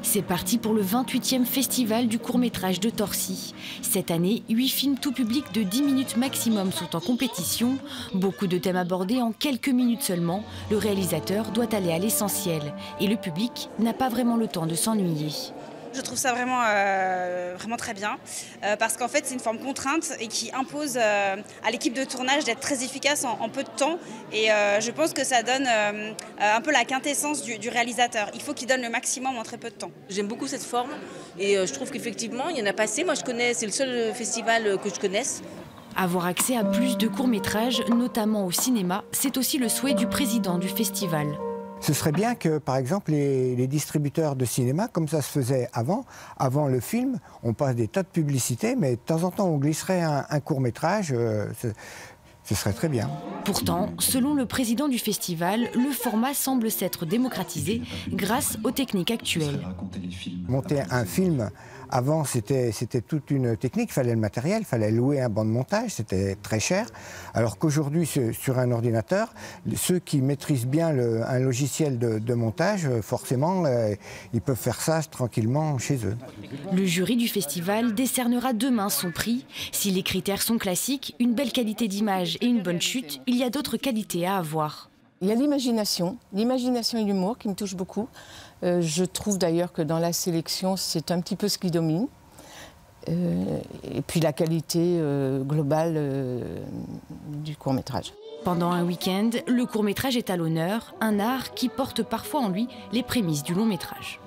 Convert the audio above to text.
C'est parti pour le 28e festival du court-métrage de Torcy. Cette année, 8 films tout public de 10 minutes maximum sont en compétition. Beaucoup de thèmes abordés en quelques minutes seulement. Le réalisateur doit aller à l'essentiel et le public n'a pas vraiment le temps de s'ennuyer. Je trouve ça vraiment, vraiment très bien parce qu'en fait c'est une forme contrainte et qui impose à l'équipe de tournage d'être très efficace en peu de temps et je pense que ça donne un peu la quintessence du réalisateur. Il faut qu'il donne le maximum en très peu de temps. J'aime beaucoup cette forme et je trouve qu'effectivement il y en a pas assez. Moi c'est le seul festival que je connaisse. Avoir accès à plus de courts-métrages, notamment au cinéma, c'est aussi le souhait du président du festival. Ce serait bien que, par exemple, les distributeurs de cinéma, comme ça se faisait avant le film, on passe des tas de publicités, mais de temps en temps, on glisserait un court-métrage, ce serait très bien. Pourtant, selon le président du festival, le format semble s'être démocratisé grâce aux techniques actuelles. Monter un film, avant, c'était toute une technique, il fallait le matériel, il fallait louer un banc de montage, c'était très cher. Alors qu'aujourd'hui, sur un ordinateur, ceux qui maîtrisent bien un logiciel de montage, forcément, ils peuvent faire ça tranquillement chez eux. Le jury du festival décernera demain son prix. Si les critères sont classiques, une belle qualité d'image et une bonne chute, il y a d'autres qualités à avoir. Il y a l'imagination et l'humour qui me touchent beaucoup. Je trouve d'ailleurs que dans la sélection, c'est un petit peu ce qui domine. Et puis la qualité globale du court-métrage. Pendant un week-end, le court-métrage est à l'honneur, un art qui porte parfois en lui les prémices du long-métrage.